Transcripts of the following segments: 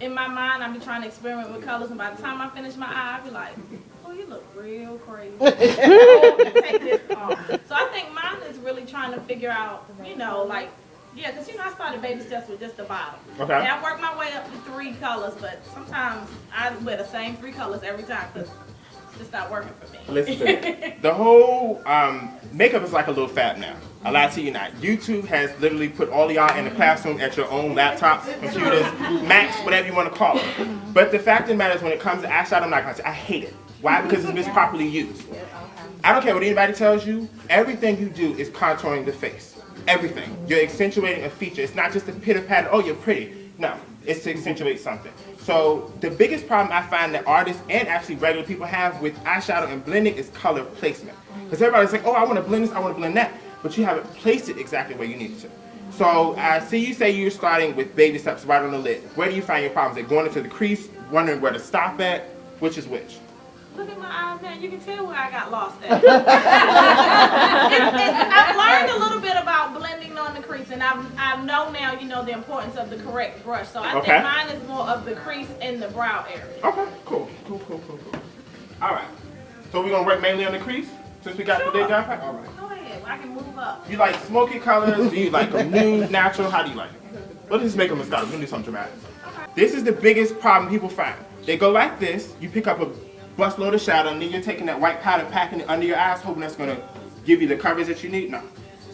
in my mind, I be trying to experiment with colors, and by the time I finish my eye, I be like, oh, you look real crazy. Oh, take this off. So I think mine is really trying to figure out, like, yeah, because, I started baby steps with just the bottom. Okay. And I worked my way up to 3 colors, but sometimes I wear the same 3 colors every time because it's just not working for me. Listen to me. The whole makeup is like a little fad now. I lie to you not. YouTube has literally put all of y'all in the classroom at your own laptops, computers, Macs, whatever you want to call it. But the fact of the matter is when it comes to eyeshadow, I'm not going to say I hate it. Why? Because it's misproperly used. I don't care what anybody tells you. Everything you do is contouring the face. Everything. You're accentuating a feature. It's not just a pitter patter, oh, you're pretty. No, it's to accentuate something. So the biggest problem I find that artists and actually regular people have with eyeshadow and blending is color placement. Because everybody's like, oh, I want to blend this, I want to blend that. But you haven't placed it exactly where you need it to. So I see you say you're starting with baby steps right on the lid. Where do you find your problems? Are going into the crease, wondering where to stop at? Which is which? Look at my eyes, man. You can tell where I got lost at. I've learned a little bit about blending on the crease, and I know now, the importance of the correct brush. So I think mine is more of the crease in the brow area. Okay, cool. All right. So we're going to work mainly on the crease, since we got the lid down pat? All right. Go ahead. I can move up. You like smoky colors? Do you like them nude, natural? How do you like it? Let's just make a Moscato. We're going to do something dramatic. Okay. This is the biggest problem people find. They go like this. You pick up a busload of shadow, and then you're taking that white powder, packing it under your eyes, hoping that's going to give you the coverage that you need. No.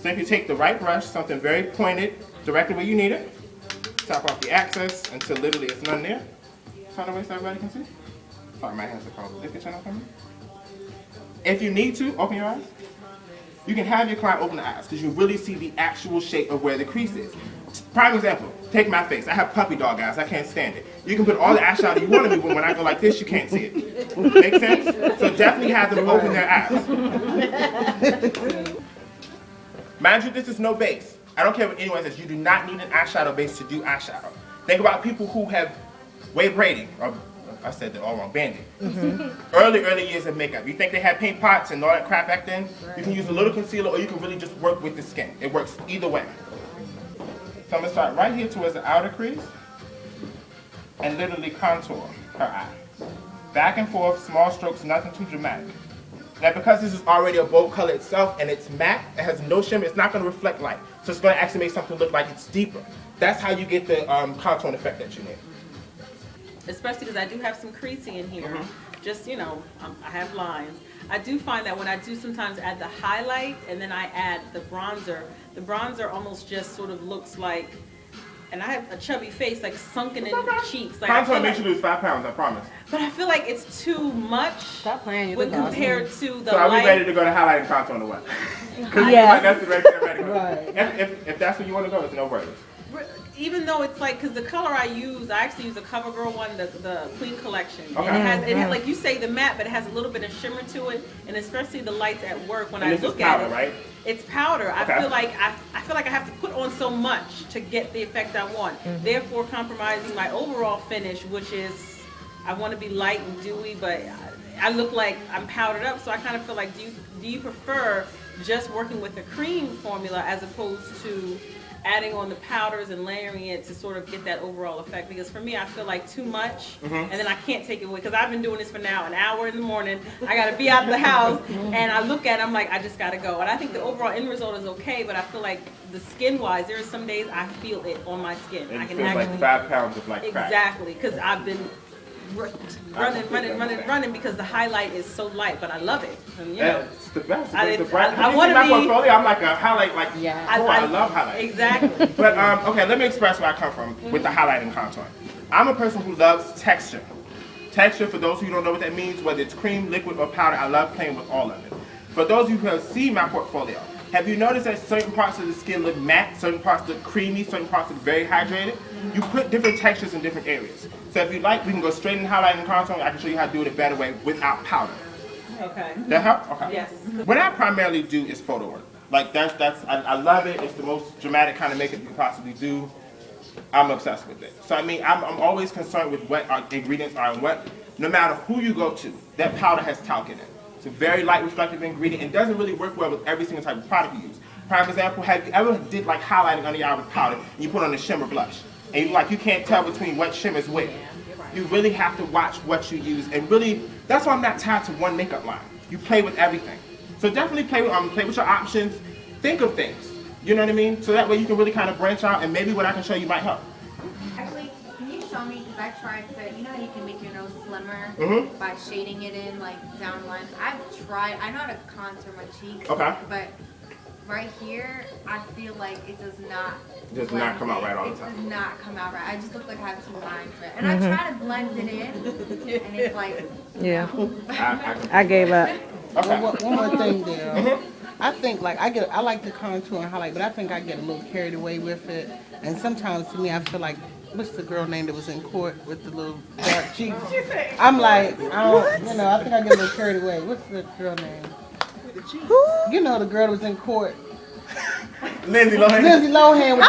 So if you take the right brush, something very pointed, directly where you need it, tap off the excess until literally it's none there. Turn away so everybody can see. Sorry, my hands are cold. Lift your chin up for me. If you need to, open your eyes. You can have your client open the eyes because you really see the actual shape of where the crease is. Prime example, take my face. I have puppy dog eyes. I can't stand it. You can put all the eyeshadow you want on me, but when I go like this, you can't see it. Make sense? So definitely have them open their eyes. Mind you, this is no base. I don't care what anyone says. You do not need an eyeshadow base to do eyeshadow. Think about people who have wave braiding, or I said that all wrong, banding. Early years of makeup. You think they had paint pots and all that crap back then? You can use a little concealer, or you can really just work with the skin. It works either way. So I'm going to start right here towards the outer crease and literally contour her eye. Back and forth, small strokes, nothing too dramatic. Now because this is already a bold color itself and it's matte, it has no shimmer, it's not going to reflect light. So it's going to actually make something look like it's deeper. That's how you get the contouring effect that you need. Especially because I do have some creasing in here. Just, I have lines. I do find that when I do sometimes add the highlight and then I add the bronzer almost just sort of looks like, and I have a chubby face, like sunken in the cheeks. Like, Contour makes you lose 5 pounds, I promise. But I feel like it's too much. Stop playing. You when look compared awesome. to the So are we light. ready to go to highlight and contour or what? Because Yes. that's the ready to go. Right. If that's where you want to go, it's no worries. Even though it's like, because the color I actually use the CoverGirl one, the Clean Collection. Okay. And it has, like you say, the matte, but it has a little bit of shimmer to it, and especially the lights at work when And I this is look powder, at it. right? It's powder. Okay. I feel like I have to put on so much to get the effect I want. Therefore, compromising my overall finish, which is I want to be light and dewy, but I look like I'm powdered up. So I kind of feel like, do you prefer just working with the cream formula as opposed to adding on the powders and layering it to sort of get that overall effect? Because for me, I feel like too much, and then I can't take it away. Because I've been doing this for now an hour in the morning. I got to be out of the house, and I look at it, I'm like, I just got to go. And I think the overall end result is okay, but I feel like the skin-wise, there are some days I feel it on my skin. And I it can feels actually like 5 pounds of like crack. exactly, because I've been running because the highlight is so light, but I love it. And, It's the best. I It's the bright. I You want see to my be. portfolio, I'm like a highlight, like, Yeah. I love highlights. Exactly. But okay, let me express where I come from with the highlight and contour. I'm a person who loves texture. Texture, for those who don't know what that means, whether it's cream, liquid, or powder, I love playing with all of it. For those of you who have seen my portfolio, have you noticed that certain parts of the skin look matte, certain parts look creamy, certain parts look very hydrated? You put different textures in different areas. So if you like, we can go straight in highlight and contour. I can show you how to do it a better way without powder. Okay. That help? Okay. Yes. What I primarily do is photo work. Like I love it. It's the most dramatic kind of makeup you can possibly do. I'm obsessed with it. So I mean, I'm always concerned with what our ingredients are and what, no matter who you go to, that powder has talc in it. It's a very light reflective ingredient and doesn't really work well with every single type of product you use. Prime example, have you ever did like highlighting under your eye with powder and you put on a shimmer blush? and you can't tell between what shimmer's which. You really have to watch what you use, and really, that's why I'm not tied to one makeup line. You play with everything. So definitely play with your options. Think of things. You know what I mean? So that way you can really kind of branch out, and maybe what I can show you might help. Actually, can you show me, because I tried to, you know how you can make your nose slimmer by shading it in, like, down lines? I've tried, I know how to contour my cheeks, but right here, I feel like it does not come out right all the time. It does not come out right. I just look like I have two lines right. And I try to blend it in, and it's like, yeah. I gave up. Okay. One more thing there. I think I like the contour and highlight, but I think I get a little carried away with it. And sometimes to me, I feel like, what's the girl name that was in court with the little dark cheeks? I'm like, I think I get a little carried away. What's the girl name? You know the girl that was in court. Lindsay Lohan. Lindsay Lohan was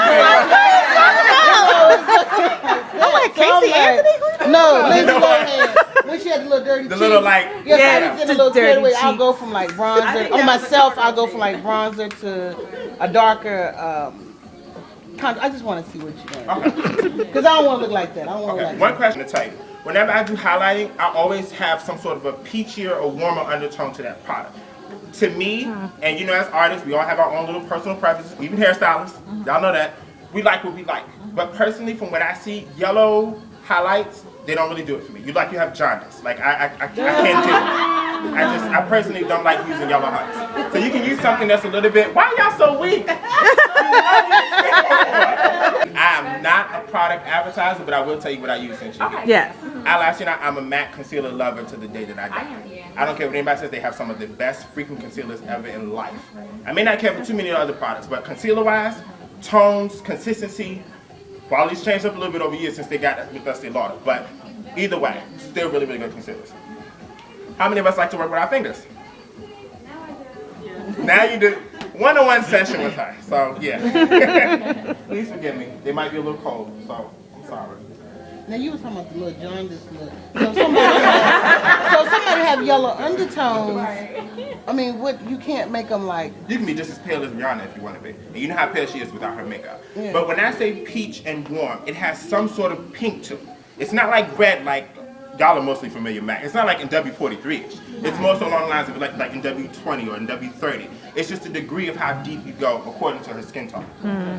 I'm like, Casey Anthony? No, Lindsay Lohan. When she had the little dirty cheeks. Little like, I get a little carried away. cheeks. I'll go from like bronzer. On myself, I'll go from like bronzer to a darker. I just want to see what you're doing. Because I don't want to look like that. I don't want to look like One that. question to tell you. Whenever I do highlighting, I always have some sort of a peachier or warmer undertone to that product. To me, and you know, as artists, we all have our own little personal preferences, even hairstylists, y'all know that. We like what we like. But personally, from what I see, yellow highlights, they don't really do it for me. You have jaundice. Like, I can't do it. I personally don't like using yellow highlights. So you can use something that's a little bit, why y'all so weak? I am not a product advertiser, but I will tell you what I use since you did. Yes. I'm a matte concealer lover to the day that I die. I don't care what anybody says, they have some of the best freaking concealers ever in life. I may not care for too many other products, but concealer-wise, tones, consistency, quality's changed up a little bit over years since they got with us, they lauder. But either way, still really, really good concealers. How many of us like to work with our fingers? Now you do. One-on-one session with her, so yeah. Please forgive me. They might be a little cold, so I'm sorry. Now you were talking about the little jaundice look. So somebody have yellow undertones. I mean, you can't make them like. You can be just as pale as Rihanna if you want to be. And you know how pale she is without her makeup. Yeah. But when I say peach and warm, it has some sort of pink to it. It's not like red like y'all are mostly familiar, Mac. It's not like in W43. It's more so along the lines of like in W20 or in W30. It's just a degree of how deep you go according to her skin tone.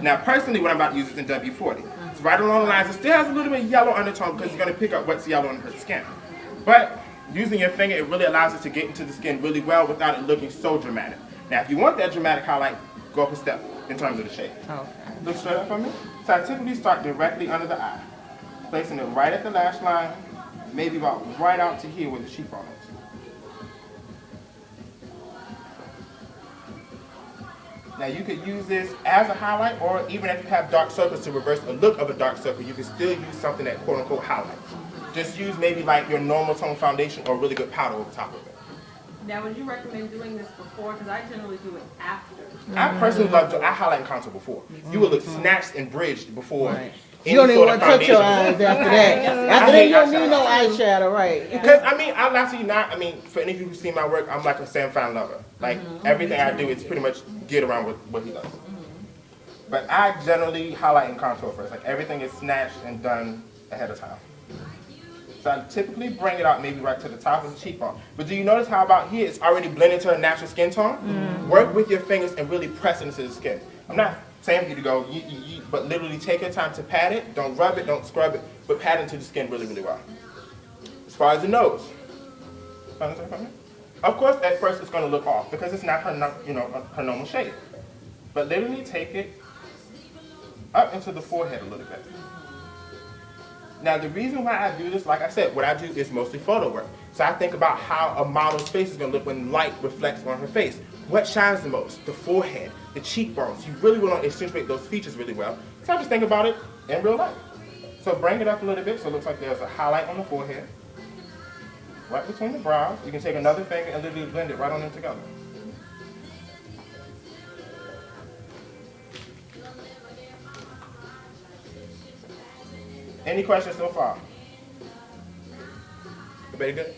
Now, personally, what I'm about to use is in W40. It's right along the lines. It still has a little bit of yellow undertone because you're going to pick up what's yellow in her skin. But using your finger, it really allows it to get into the skin really well without it looking so dramatic. Now, if you want that dramatic highlight, go up a step in terms of the shade. Okay. Look straight up for me. So I typically start directly under the eye, placing it right at the lash line, maybe about right out to here where the cheekbone is. Now you could use this as a highlight, or even if you have dark circles to reverse the look of a dark circle, you can still use something that quote unquote highlights. Just use maybe like your normal tone foundation or really good powder over top of it. Now, would you recommend doing this before? Because I generally do it after. I personally love to, I highlight and contour before. You will look snatched and bridged before. Right. You don't even want to touch your eyes after that. After that, you don't need no eyeshadow, right? Because, I mean, I'll lie to you not, I mean, for any of you who see my work, I'm like a Sam Fine lover. Like, everything I do is pretty much get around with what he does. But I generally highlight and contour first. Like, everything is snatched and done ahead of time. So I typically bring it out maybe right to the top of the cheekbone. But do you notice how about here, it's already blended to her natural skin tone? Work with your fingers and really press it into the skin. I'm not saying for you to go, but literally take your time to pat it. Don't rub it, don't scrub it, but pat into the skin really, really well. As far as the nose, of course, at first it's going to look off because it's not her, her normal shape. But literally take it up into the forehead a little bit. Now, the reason why I do this, like I said, what I do is mostly photo work. So I think about how a model's face is going to look when light reflects on her face. What shines the most? The forehead, the cheekbones. You really want to accentuate those features really well. So I just think about it in real life. So bring it up a little bit so it looks like there's a highlight on the forehead. Right between the brows. You can take another finger and literally blend it right on them together. Any questions so far? Everybody good?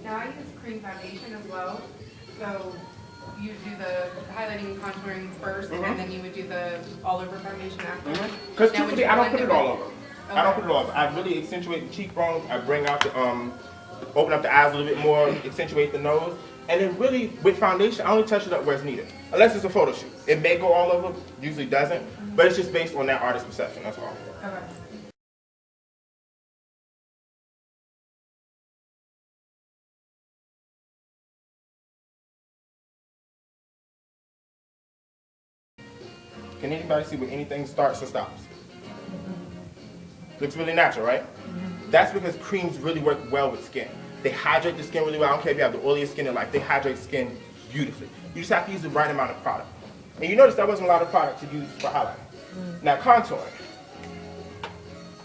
Now I use cream foundation as well. So you do the highlighting and contouring first, and then you would do the all-over foundation after? Because Now, would truthfully, you I don't blend put it with- all over. I don't put it all over. I really accentuate the cheekbones. I bring out the, open up the eyes a little bit more, accentuate the nose. And then really, with foundation, I only touch it up where it's needed. Unless it's a photo shoot. It may go all over, usually doesn't. But it's just based on that artist's perception, that's all. Okay. Can anybody see where anything starts or stops? Looks really natural, right? That's because creams really work well with skin. They hydrate the skin really well. I don't care if you have the oiliest skin in life, they hydrate skin beautifully. You just have to use the right amount of product. And you notice there wasn't a lot of product to use for highlighting. Now contouring.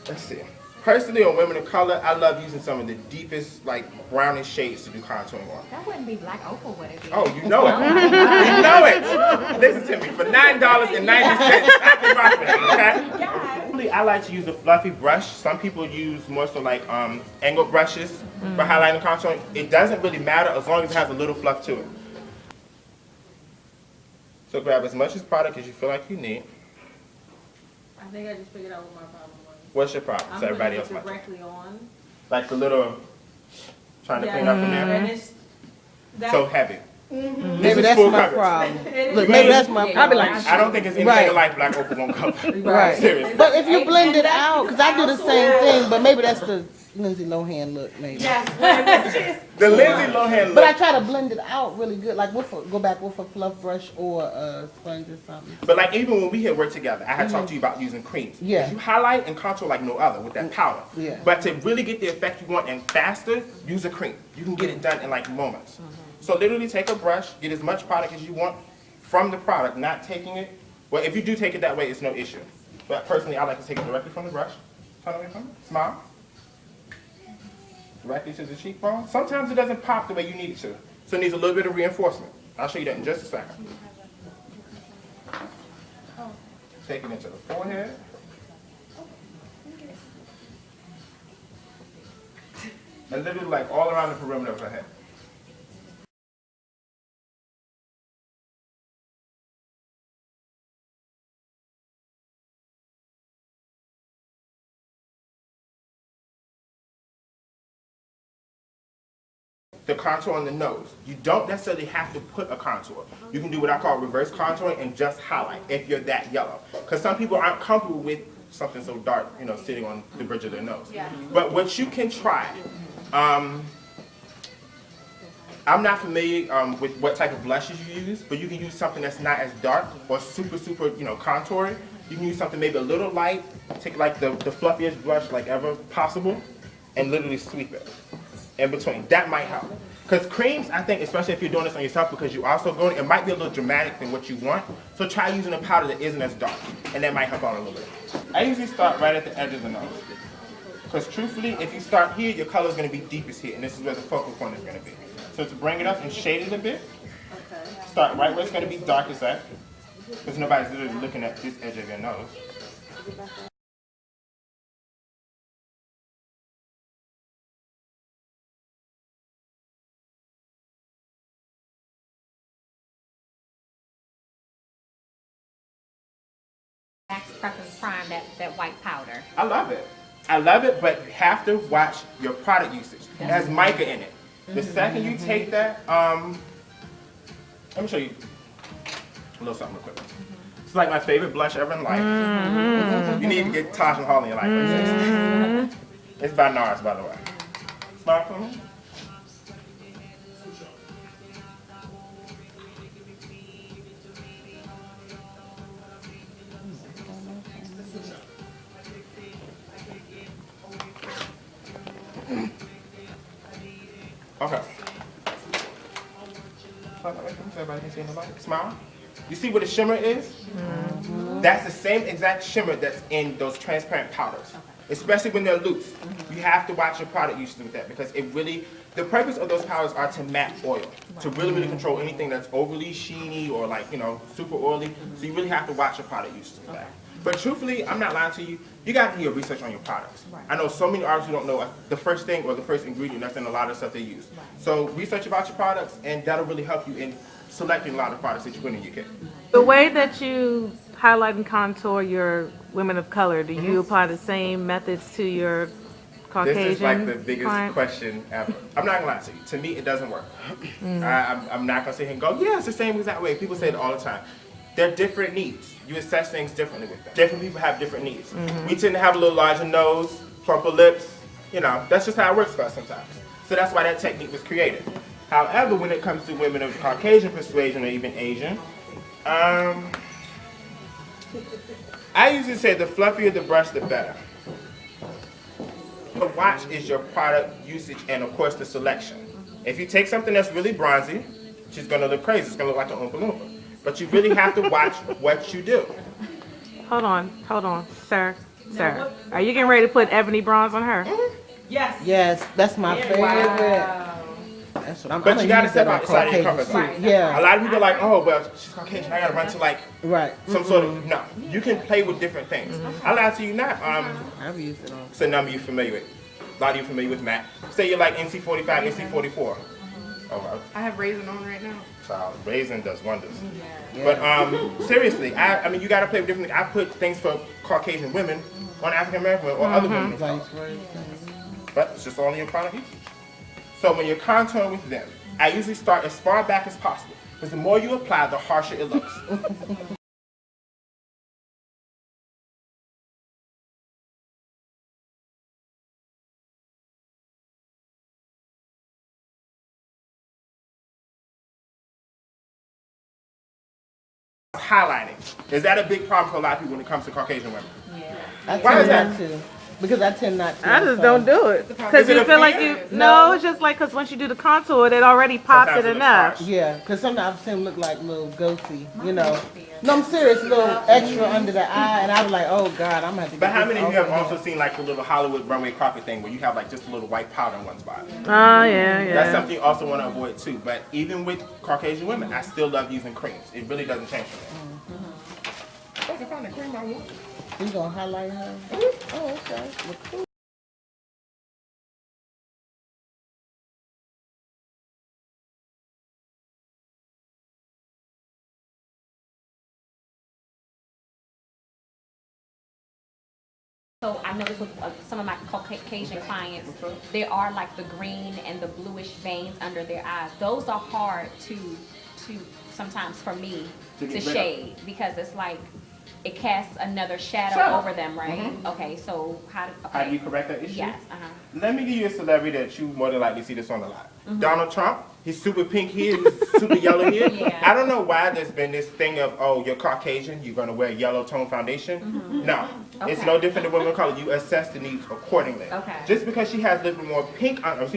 Let's see. Personally, on women of color, I love using some of the deepest, like brownish shades to do contouring on. That wouldn't be black opal, would it be? Oh, you know it. You know it. Listen to me. For $9.90, I can rock with it, okay? Yeah. I like to use a fluffy brush. Some people use more so like angled brushes for highlighting and contouring. It doesn't really matter as long as it has a little fluff to it. So grab as much as product as you feel like you need. I think I just figured out what my problem was. What's your problem? I'm So everybody else putting it might. directly on. Like the little, trying to clean up from there. And it's, So heavy. Maybe is that's full my coverage. problem. Look, maybe that's my problem. I'll be like, I don't think it's anything like black opal won't cover. Right. Seriously. But if you blend it out, because I do the same thing, but maybe that's the Lindsay Lohan look, maybe. The Lindsay Lohan But I look. try to blend it out really good, like with go back with a fluff brush or a sponge or something. But like even when we here work together, I had talked to you about using creams. Yeah. You highlight and contour like no other with that powder. Yeah. But to really get the effect you want and faster, use a cream. You can get it done in like moments. So literally take a brush, get as much product as you want from the product, not taking it. Well, if you do take it that way, it's no issue. But personally, I like to take it directly from the brush. Turn away from it. Smile. Directly to the cheekbone. Sometimes it doesn't pop the way you need it to. So it needs a little bit of reinforcement. I'll show you that in just a second. Take it into the forehead. And literally like all around the perimeter of her head. The contour on the nose. You don't necessarily have to put a contour. You can do what I call reverse contouring and just highlight if you're that yellow. Because some people aren't comfortable with something so dark, you know, sitting on the bridge of their nose. Yeah. But what you can try, I'm not familiar with what type of blushes you use, but you can use something that's not as dark or super, you know, contouring. You can use something maybe a little light, take like the fluffiest brush like ever possible, and literally sweep it in between. That might help. Because creams, I think, especially if you're doing this on yourself because you also going, it might be a little dramatic than what you want. So try using a powder that isn't as dark, and that might help out a little bit. I usually start right at the edge of the nose. Because truthfully, if you start here, your color is going to be deepest here, and this is where the focal point is going to be. So to bring it up and shade it a bit, start right where it's going to be darkest at, because nobody's literally looking at this edge of your nose. Max Prep and Prime, that white powder. I love it. I love it, but you have to watch your product usage. It has mica in it. The second you take that, let me show you a little something real quick. It's like my favorite blush ever in life. You need to get Taj Mahal in your life. It's by NARS, by the way. Smile for me. Okay. So everybody can see nobody. Smile. You see what the shimmer is? That's the same exact shimmer that's in those transparent powders. Especially when they're loose. You have to watch your product usage with that because it really, the purpose of those powders are to matte oil. To really control anything that's overly sheeny or like, you know, super oily. So you really have to watch your product usage with that. But truthfully, I'm not lying to you. You got to do your research on your products. Right. I know so many artists who don't know the first thing or the first ingredient that's in a lot of stuff they use. Right. So research about your products, and that'll really help you in selecting a lot of products that you put in your kit. The way that you highlight and contour your women of color, do you apply the same methods to your Caucasian This is like the biggest client? question ever. I'm not gonna lie to you. To me, it doesn't work. I'm not gonna sit here and go, yeah, it's the same exact way. People say it all the time. They're different needs. You assess things differently with them. Different people have different needs. We tend to have a little larger nose, plumper lips. You know, that's just how it works for us sometimes. So that's why that technique was created. However, when it comes to women of Caucasian persuasion or even Asian, I usually say the fluffier the brush, the better. The watch is your product usage and, of course, the selection. If you take something that's really bronzy, she's going to look crazy. It's going to look like an Oompa Loompa. But you really have to watch what you do. Hold on, sir. Are you getting ready to put ebony bronze on her? Yes. Yes, that's my favorite. Wow. That's what I'm. But you gotta step outside your comfort zone. Right. Yeah. A lot of people are like, oh, well, she's Caucasian. I gotta run to like some sort of no. You can play with different things. I lie to you not. I've used it on. So none of you familiar with. A lot of you familiar with Mac. Say you're like NC45, NC44. Oh, I have raisin on right now. child, raisin does wonders. But seriously, I mean, you gotta play with different. I put things for Caucasian women on African American women or other women. But it's just all in your product usage. So when you're contouring with them, I usually start as far back as possible. Because the more you apply, the harsher it looks. Highlighting. Is that a big problem for a lot of people when it comes to Caucasian women? Yeah. Why is that? Because I tend not to. I just don't do it. Because you feel like you, no, it's just like, because once you do the contour, it already pops it enough. Yeah, because sometimes I've seen them look like little ghosty, you know. No, I'm serious, little extra under the eye, and I was like, oh God, I'm gonna have to get But how this many of you off have of also seen like the little Hollywood runway carpet thing where you have like just a little white powder in one spot? Oh, yeah. That's something you also want to avoid too. But even with Caucasian women, I still love using creams. It really doesn't change for me. I can find the cream I want. You gonna highlight her? Oh, okay. Well, cool. So I noticed with some of my Caucasian clients, there are like the green and the bluish veins under their eyes. Those are hard to sometimes for me to shade because it's like it casts another shadow over them, right? Okay, so how do you correct that issue? Yes. Let me give you a celebrity that you more than likely see this on a lot. Donald Trump. He's super pink here, he's super yellow here. Yeah. I don't know why there's been this thing of, oh, you're Caucasian, you're gonna wear yellow tone foundation. No, it's no different than women of color. You assess the needs accordingly. Okay. Just because she has a little bit more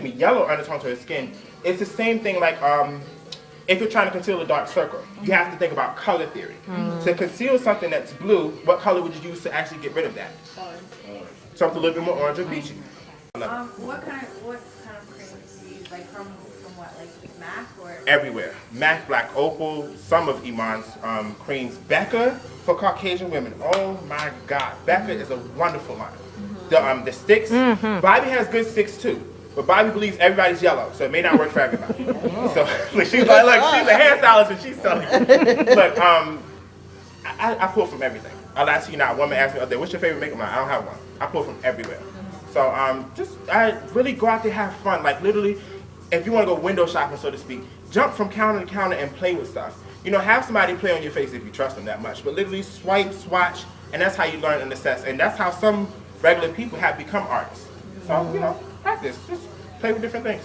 yellow undertone to her skin, it's the same thing like if you're trying to conceal a dark circle, you have to think about color theory. To conceal something that's blue, what color would you use to actually get rid of that? Something a little bit more orange or peachy. What kind of creams do you use? Like from what, like MAC or? Everywhere. MAC, Black Opal, some of Iman's creams. Becca for Caucasian women. Oh my God. Becca is a wonderful line. The sticks. Bobby has good sticks too. But Bobby believes everybody's yellow, so it may not work for everybody. So look, she's like, look, she's a hairstylist and she's selling it. Look, I pull from everything. I'll lie to you now. A woman asked me out there, what's your favorite makeup line? I don't have one. I pull from everywhere. So I really go out there, have fun. Like literally, if you want to go window shopping, so to speak, jump from counter to counter and play with stuff. You know, have somebody play on your face if you trust them that much. But literally swipe, swatch, and that's how you learn and assess. And that's how some regular people have become artists. So, you know, practice. Just play with different things.